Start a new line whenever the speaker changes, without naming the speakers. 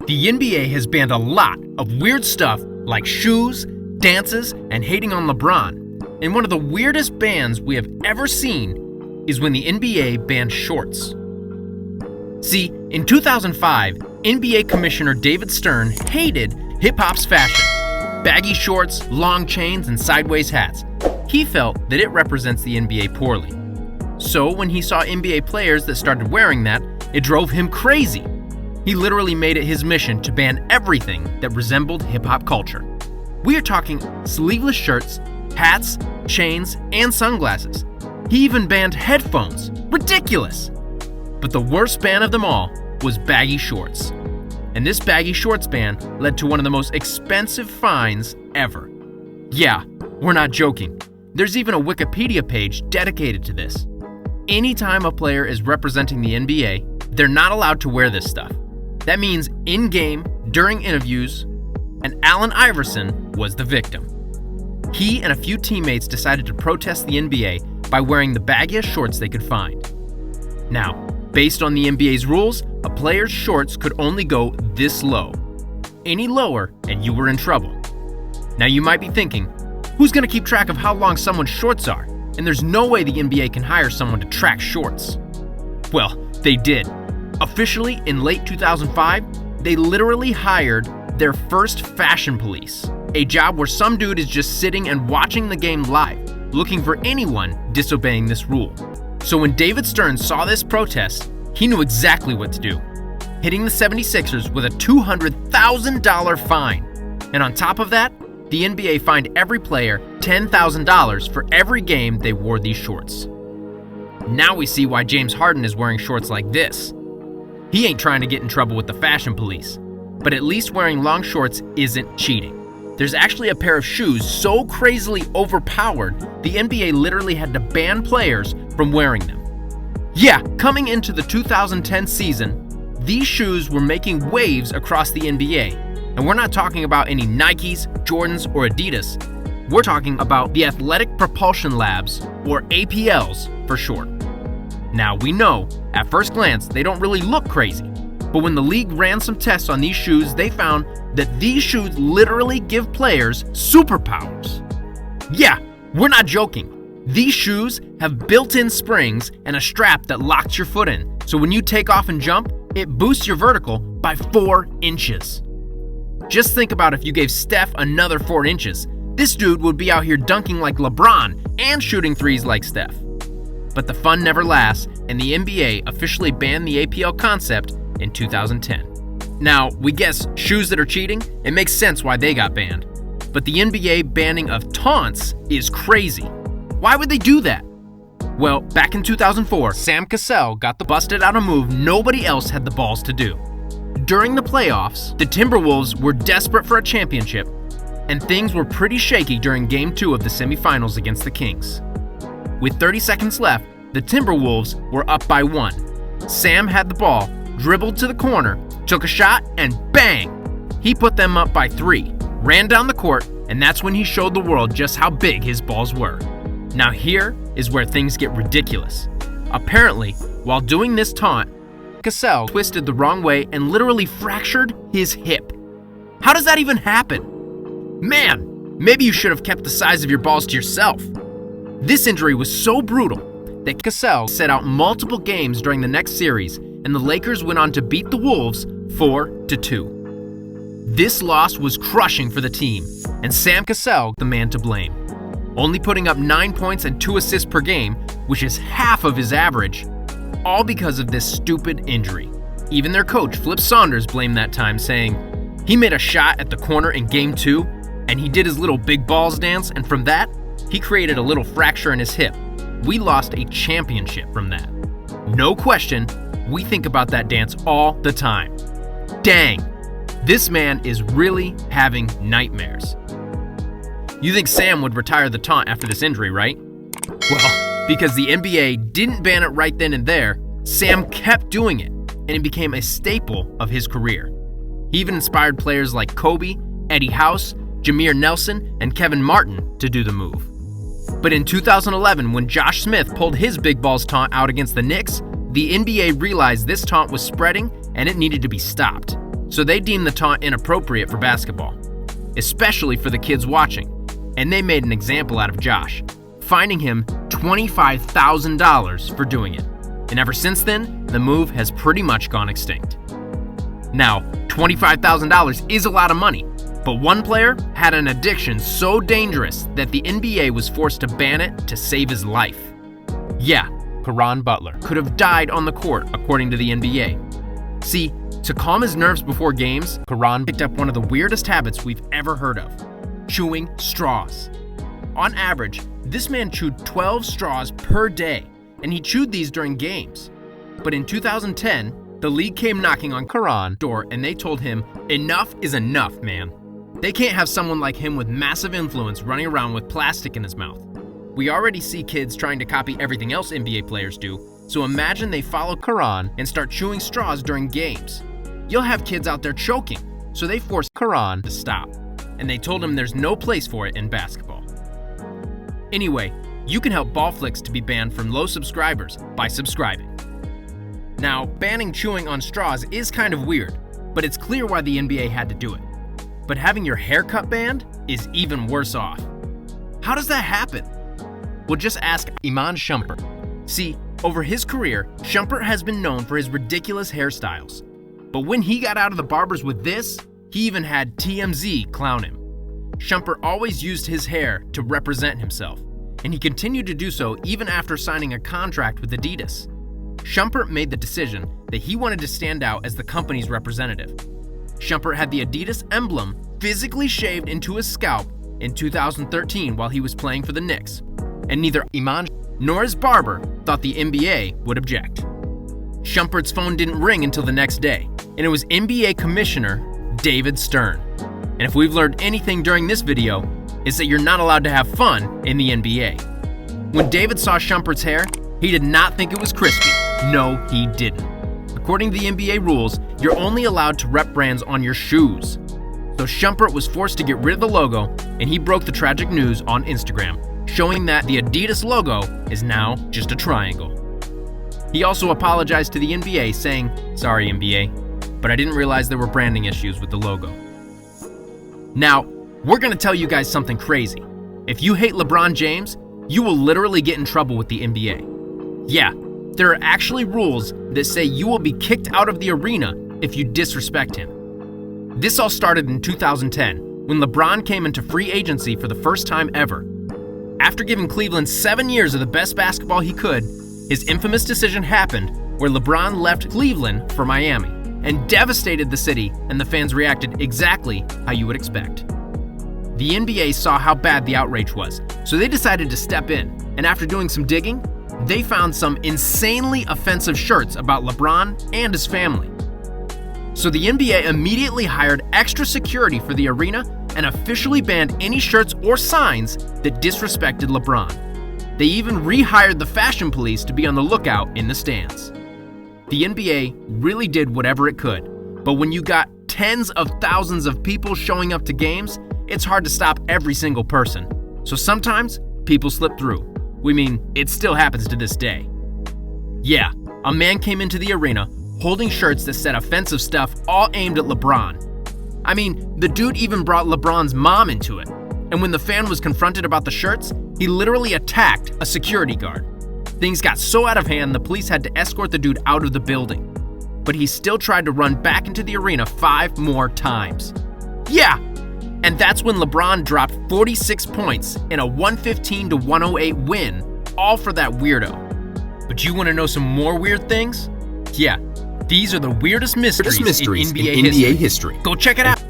The NBA has banned a lot of weird stuff like shoes, dances, and hating on LeBron. And one of the weirdest bans we have ever seen is when the NBA banned shorts. See, in 2005, NBA Commissioner David Stern hated hip-hop's fashion. Baggy shorts, long chains, and sideways hats. He felt that it represents the NBA poorly. So when he saw NBA players that started wearing that, it drove him crazy. He literally made it his mission to ban everything that resembled hip-hop culture. We are talking sleeveless shirts, hats, chains, and sunglasses. He even banned headphones. Ridiculous! But the worst ban of them all was baggy shorts. And this baggy shorts ban led to one of the most expensive fines ever. Yeah, we're not joking. There's even a Wikipedia page dedicated to this. Anytime a player is representing the NBA, they're not allowed to wear this stuff. That means in-game, during interviews, and Allen Iverson was the victim. He and a few teammates decided to protest the NBA by wearing the baggiest shorts they could find. Now, based on the NBA's rules, a player's shorts could only go this low. Any lower, and you were in trouble. Now you might be thinking, who's going to keep track of how long someone's shorts are? And there's no way the NBA can hire someone to track shorts. Well, they did. Officially, in late 2005, they literally hired their first fashion police, a job where some dude is just sitting and watching the game live, looking for anyone disobeying this rule. So when David Stern saw this protest, he knew exactly what to do, hitting the 76ers with a $200,000 fine. And on top of that, the NBA fined every player $10,000 for every game they wore these shorts. Now we see why James Harden is wearing shorts like this. He ain't trying to get in trouble with the fashion police, but at least wearing long shorts isn't cheating. There's actually a pair of shoes so crazily overpowered, the NBA literally had to ban players from wearing them. Yeah, coming into the 2010 season, these shoes were making waves across the NBA. And we're not talking about any Nikes, Jordans, or Adidas. We're talking about the Athletic Propulsion Labs, or APLs for short. Now we know, at first glance, they don't really look crazy. But when the league ran some tests on these shoes, they found that these shoes literally give players superpowers. Yeah, we're not joking. These shoes have built-in springs and a strap that locks your foot in. So when you take off and jump, it boosts your vertical by 4 inches. Just think about if you gave Steph another 4 inches. This dude would be out here dunking like LeBron and shooting threes like Steph. But the fun never lasts, and the NBA officially banned the APL concept in 2010. Now, we guess shoes that are cheating, it makes sense why they got banned. But the NBA banning of taunts is crazy. Why would they do that? Well, back in 2004, Sam Cassell got the busted out a move nobody else had the balls to do. During the playoffs, the Timberwolves were desperate for a championship, and things were pretty shaky during Game 2 of the semifinals against the Kings. With 30 seconds left, the Timberwolves were up by 1. Sam had the ball, dribbled to the corner, took a shot, and bang! He put them up by 3, ran down the court, and that's when he showed the world just how big his balls were. Now here is where things get ridiculous. Apparently, while doing this taunt, Cassell twisted the wrong way and literally fractured his hip. How does that even happen? Man, maybe you should have kept the size of your balls to yourself. This injury was so brutal that Cassell set out multiple games during the next series, and the Lakers went on to beat the Wolves 4-2. This loss was crushing for the team, and Sam Cassell the man to blame. Only putting up 9 points and 2 assists per game, which is half of his average, all because of this stupid injury. Even their coach, Flip Saunders, blamed that time, saying, he made a shot at the corner in Game 2, and he did his little big balls dance, and from that, he created a little fracture in his hip. We lost a championship from that. No question, we think about that dance all the time. Dang, this man is really having nightmares. You think Sam would retire the taunt after this injury, right? Well, because the NBA didn't ban it right then and there, Sam kept doing it, and it became a staple of his career. He even inspired players like Kobe, Eddie House, Jameer Nelson, and Kevin Martin to do the move. But in 2011, when Josh Smith pulled his big balls taunt out against the Knicks, the NBA realized this taunt was spreading and it needed to be stopped. so they deemed the taunt inappropriate for basketball, especially for the kids watching, and they made an example out of Josh, fining him $25,000 for doing it. And ever since then, the move has pretty much gone extinct. Now, $25,000 is a lot of money, but one player had an addiction so dangerous that the NBA was forced to ban it to save his life. Yeah, Caron Butler could have died on the court, according to the NBA. See, to calm his nerves before games, Caron picked up one of the weirdest habits we've ever heard of: chewing straws. On average, this man chewed 12 straws per day, and he chewed these during games. But in 2010, the league came knocking on Caron's door and they told him, enough is enough, man. They can't have someone like him with massive influence running around with plastic in his mouth. We already see kids trying to copy everything else NBA players do, so imagine they follow Caron and start chewing straws during games. You'll have kids out there choking, so they forced Caron to stop, and they told him there's no place for it in basketball. Anyway, you can help BallFlix to be banned from low subscribers by subscribing. Now, banning chewing on straws is kind of weird, but it's clear why the NBA had to do it. But having your haircut banned is even worse off. How does that happen? Well, just ask Iman Shumpert. See, over his career, Shumpert has been known for his ridiculous hairstyles. But when he got out of the barbers with this, he even had TMZ clown him. Shumpert always used his hair to represent himself, and he continued to do so even after signing a contract with Adidas. Shumpert made the decision that he wanted to stand out as the company's representative. Shumpert had the Adidas emblem physically shaved into his scalp in 2013 while he was playing for the Knicks, and neither Iman nor his barber thought the NBA would object. Shumpert's phone didn't ring until the next day, and it was NBA Commissioner David Stern. And if we've learned anything during this video, it's that you're not allowed to have fun in the NBA. When David saw Shumpert's hair, he did not think it was crispy. No, he didn't. According to the NBA rules, you're only allowed to rep brands on your shoes. So Shumpert was forced to get rid of the logo, and he broke the tragic news on Instagram, showing that the Adidas logo is now just a triangle. He also apologized to the NBA, saying, "Sorry, NBA, but I didn't realize there were branding issues with the logo." Now, we're gonna tell you guys something crazy. If you hate LeBron James, you will literally get in trouble with the NBA. Yeah, there are actually rules that say you will be kicked out of the arena if you disrespect him. This all started in 2010, when LeBron came into free agency for the first time ever. After giving Cleveland 7 years of the best basketball he could, his infamous decision happened where LeBron left Cleveland for Miami and devastated the city, and the fans reacted exactly how you would expect. The NBA saw how bad the outrage was, so they decided to step in, and after doing some digging, they found some insanely offensive shirts about LeBron and his family. So the NBA immediately hired extra security for the arena and officially banned any shirts or signs that disrespected LeBron. They even rehired the fashion police to be on the lookout in the stands. The NBA really did whatever it could, but when you got tens of thousands of people showing up to games, it's hard to stop every single person. So sometimes people slip through. We mean, it still happens to this day. Yeah, a man came into the arena holding shirts that said offensive stuff all aimed at LeBron. I mean, the dude even brought LeBron's mom into it. And when the fan was confronted about the shirts, he literally attacked a security guard. Things got so out of hand, the police had to escort the dude out of the building. But he still tried to run back into the arena 5 more times. Yeah, and that's when LeBron dropped 46 points in a 115-108 win, all for that weirdo. But you want to know some more weird things? Yeah, these are the weirdest mysteries in NBA history. Go check it out.